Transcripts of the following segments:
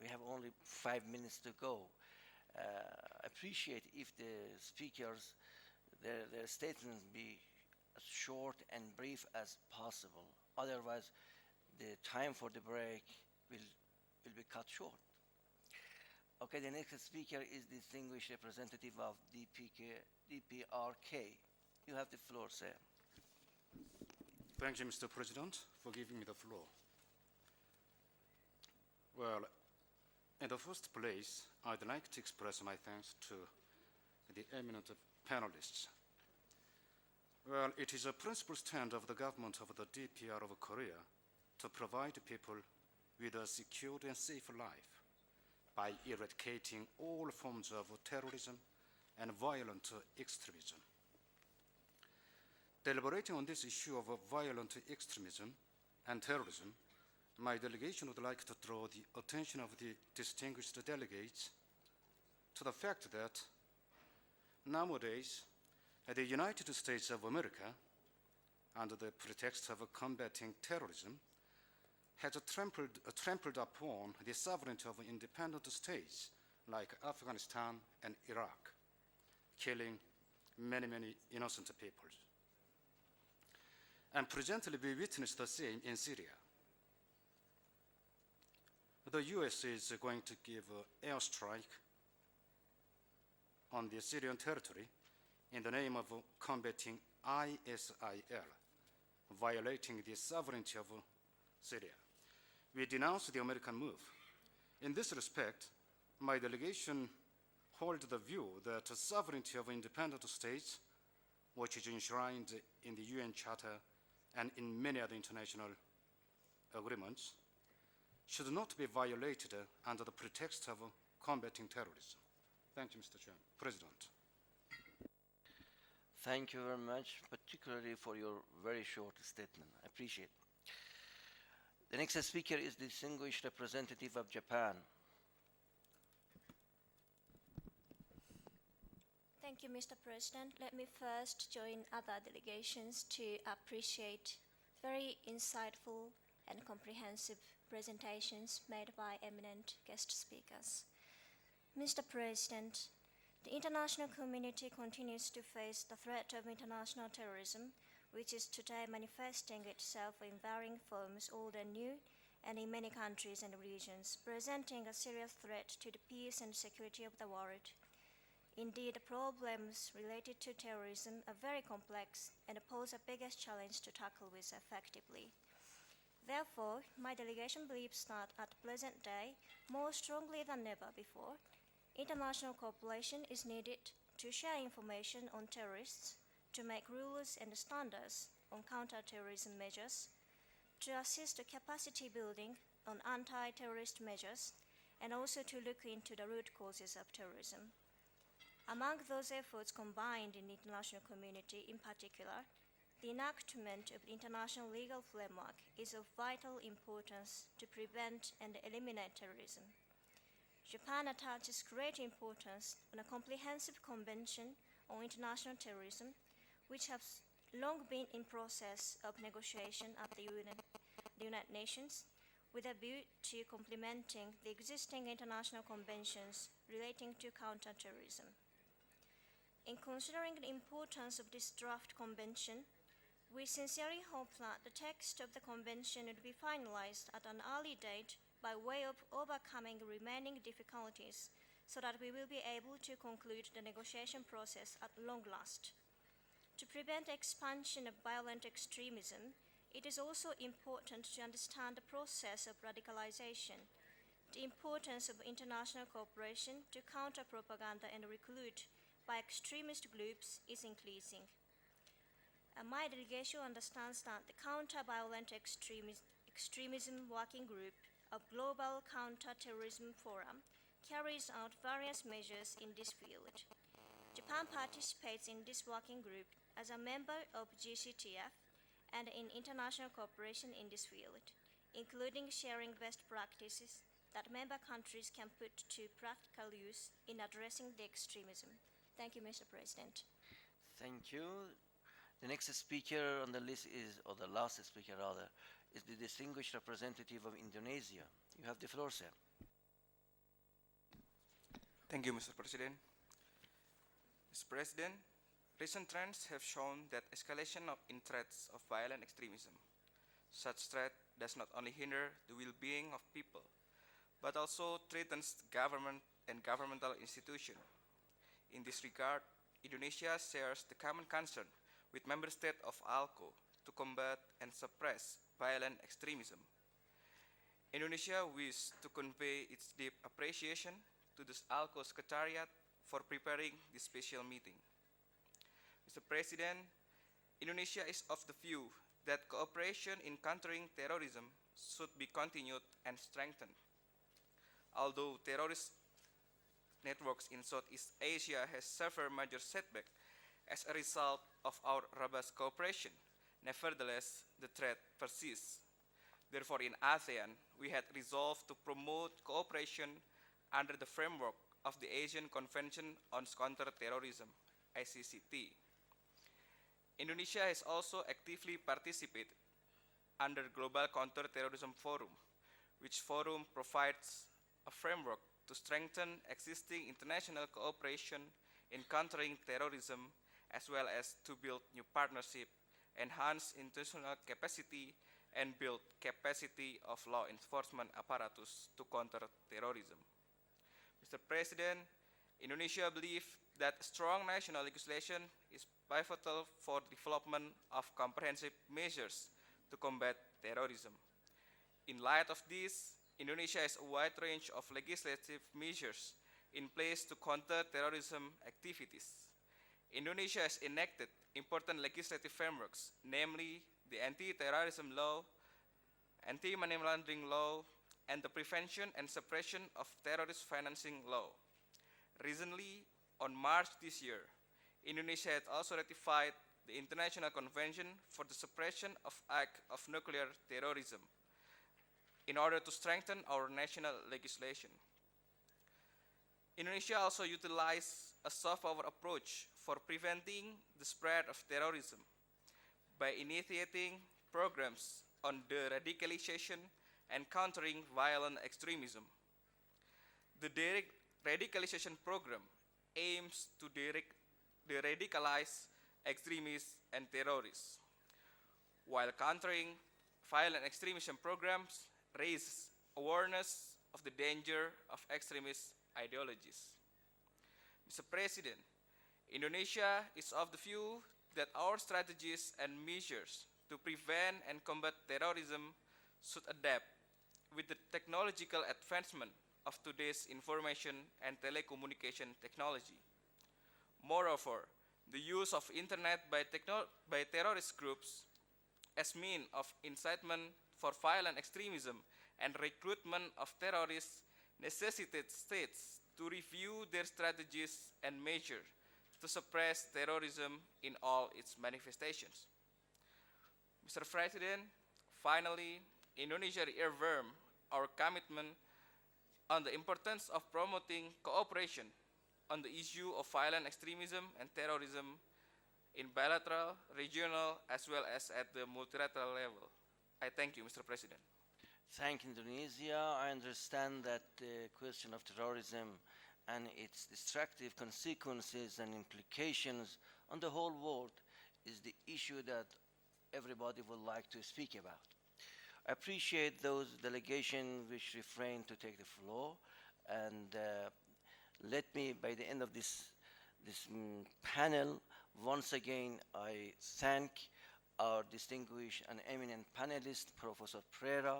we have only 5 minutes to go. Appreciate if the speakers, their statements be as short and brief as possible. Otherwise, the time for the break will be cut short. Okay, the next speaker is distinguished representative of DPRK. You have the floor, sir. Thank you, Mr. President, for giving me the floor. Well, in the first place, I'd like to express my thanks to the eminent panelists. Well, it is a principal stand of the government of the DPR of Korea to provide people with a secure and safe life by eradicating all forms of terrorism and violent extremism. Deliberating on this issue of violent extremism and terrorism, my delegation would like to draw the attention of the distinguished delegates to the fact that nowadays, the United States of America, under the pretext of combating terrorism, has trampled upon the sovereignty of independent states like Afghanistan and Iraq, killing many innocent people. And presently we witness the same in Syria. The US is going to give an airstrike on the Syrian territory in the name of combating ISIL, violating the sovereignty of Syria. We denounce the American move. In this respect, my delegation holds the view that the sovereignty of independent states, which is enshrined in the UN Charter and in many other international agreements, should not be violated under the pretext of combating terrorism. Thank you, Mr. President. Thank you very much, particularly for your very short statement. I appreciate it. The next speaker is the distinguished representative of Japan. Thank you, Mr. President. Let me first join other delegations to appreciate very insightful and comprehensive presentations made by eminent guest speakers. Mr. President, the international community continues to face the threat of international terrorism, which is today manifesting itself in varying forms, old and new, and in many countries and regions, presenting a serious threat to the peace and security of the world. Indeed, the problems related to terrorism are very complex and pose a biggest challenge to tackle with effectively. Therefore, my delegation believes that at the present day, more strongly than ever before, international cooperation is needed to share information on terrorists, to make rules and standards on counter-terrorism measures, to assist capacity building on anti-terrorist measures, and also to look into the root causes of terrorism. Among those efforts combined in the international community in particular, the enactment of the international legal framework is of vital importance to prevent and eliminate terrorism. Japan attaches great importance on a comprehensive convention on international terrorism, which has long been in process of negotiation at the United Nations, with a view to complementing the existing international conventions relating to counterterrorism. In considering the importance of this draft convention, we sincerely hope that the text of the convention will be finalized at an early date by way of overcoming remaining difficulties so that we will be able to conclude the negotiation process at long last. To prevent expansion of violent extremism, it is also important to understand the process of radicalization. The importance of international cooperation to counter propaganda and recruit by extremist groups is increasing. My delegation understands that the Counter-Violent Extremism Working Group of Global Counter-Terrorism Forum carries out various measures in this field. Japan participates in this working group as a member of GCTF and in international cooperation in this field, including sharing best practices that member countries can put to practical use in addressing the extremism. Thank you, Mr. President. Thank you. The next speaker on the list is, or the last speaker rather, is the distinguished representative of Indonesia. You have the floor, sir. Thank you, Mr. President. Mr. President, recent trends have shown that escalation in threats of violent extremism. Such threat does not only hinder the well-being of people, but also threatens government and governmental institutions. In this regard, Indonesia shares the common concern with member states of ALCO to combat and suppress violent extremism. Indonesia wishes to convey its deep appreciation to the ALCO Secretariat for preparing this special meeting. Mr. President, Indonesia is of the view that cooperation in countering terrorism should be continued and strengthened. Although terrorist networks in Southeast Asia has suffered major setback as a result of our robust cooperation, nevertheless, the threat persists. Therefore, in ASEAN, we had resolved to promote cooperation under the framework of the Asian Convention on Counter-Terrorism, ACCT. Indonesia has also actively participated under Global Counter-Terrorism Forum, which forum provides a framework to strengthen existing international cooperation in countering terrorism, as well as to build new partnership, enhance international capacity, and build capacity of law enforcement apparatus to counter terrorism. Mr. President, Indonesia believes that strong national legislation is pivotal for development of comprehensive measures to combat terrorism. In light of this, Indonesia has a wide range of legislative measures in place to counter terrorism activities. Indonesia has enacted important legislative frameworks, namely the Anti-Terrorism Law, Anti-Money Laundering Law, and the Prevention and Suppression of Terrorist Financing Law. Recently, on March this year, Indonesia had also ratified the International Convention for the Suppression of Acts of Nuclear Terrorism in order to strengthen our national legislation. Indonesia also utilized a soft power approach for preventing the spread of terrorism by initiating programs on de-radicalization and countering violent extremism. The de-radicalization program aims to de-radicalize extremists and terrorists, while countering violent extremism programs raise awareness of the danger of extremist ideologies. Mr. President, Indonesia is of the view that our strategies and measures to prevent and combat terrorism should adapt with the technological advancement of today's information and telecommunication technology. Moreover, the use of internet by terrorist groups as means of incitement for violent extremism and recruitment of terrorists necessitates states to review their strategies and measures to suppress terrorism in all its manifestations. Mr. President, finally, Indonesia reaffirms our commitment on the importance of promoting cooperation on the issue of violent extremism and terrorism in bilateral, regional, as well as at the multilateral level. I thank you, Mr. President. Thank Indonesia. I understand that the question of terrorism and its destructive consequences and implications on the whole world is the issue that everybody would like to speak about. I appreciate those delegations which refrain to take the floor, and let me, by the end of this panel, once again I thank our distinguished and eminent panelists, Professor Prera,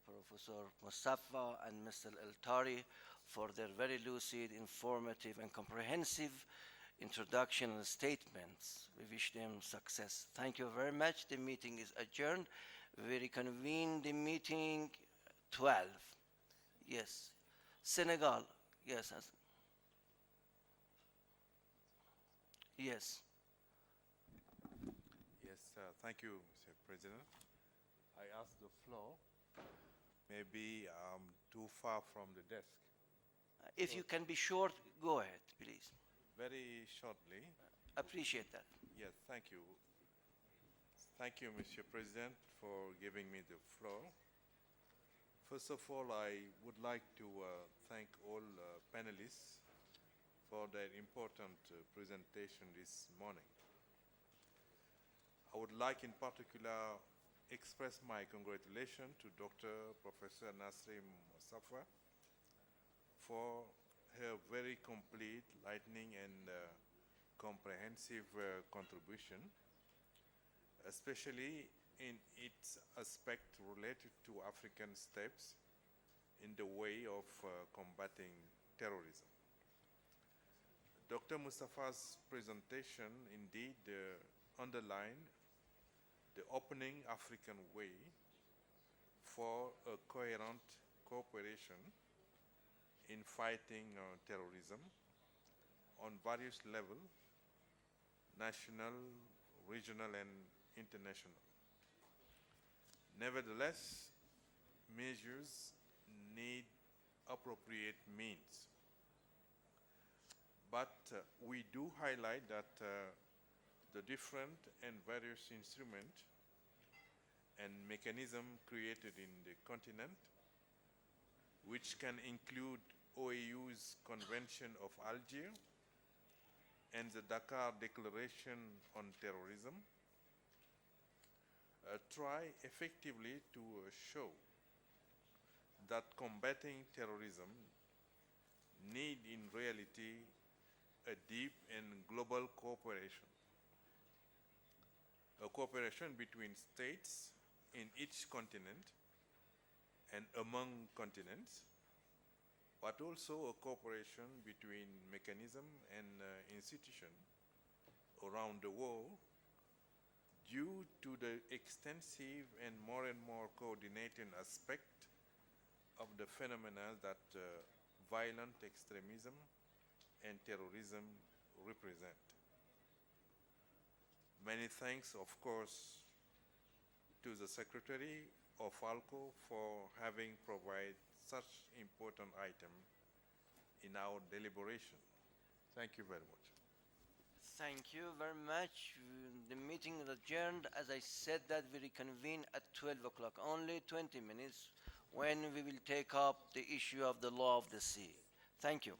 Professor Mustafa, and Mr. El-Tari, for their very lucid, informative, and comprehensive introduction and statements. We wish them success. Thank you very much. The meeting is adjourned. We reconvene the meeting 12. Yes. Senegal. Yes. Yes. Yes, thank you, Mr. President. I ask the floor. Maybe I'm too far from the desk. If you can be short, go ahead, please. Very shortly. Appreciate that. Yes, thank you. Thank you, Mr. President, for giving me the floor. First of all, I would like to thank all panelists for their important presentation this morning. I would like in particular express my congratulations to Dr. Professor Nasrim Mustafa for her very complete, lightning, and comprehensive contribution, especially in its aspect related to African steps in the way of combating terrorism. Dr. Mustafa's presentation indeed underlined the opening African way for a coherent cooperation in fighting terrorism on various levels, national, regional, and international. Nevertheless, measures need appropriate means. But we do highlight that the different and various instruments and mechanisms created in the continent, which can include OAU's Convention of Algiers and the Dakar Declaration on Terrorism, try effectively to show that combating terrorism need in reality a deep and global cooperation. A cooperation between states in each continent and among continents, but also a cooperation between mechanisms and institutions around the world due to the extensive and more coordinated aspect of the phenomena that violent extremism and terrorism represent. Many thanks, of course, to the Secretary of ALCO for having provided such important item in our deliberation. Thank you very much. Thank you very much. The meeting is adjourned. As I said that we reconvene at 12 o'clock, only 20 minutes, when we will take up the issue of the law of the sea. Thank you.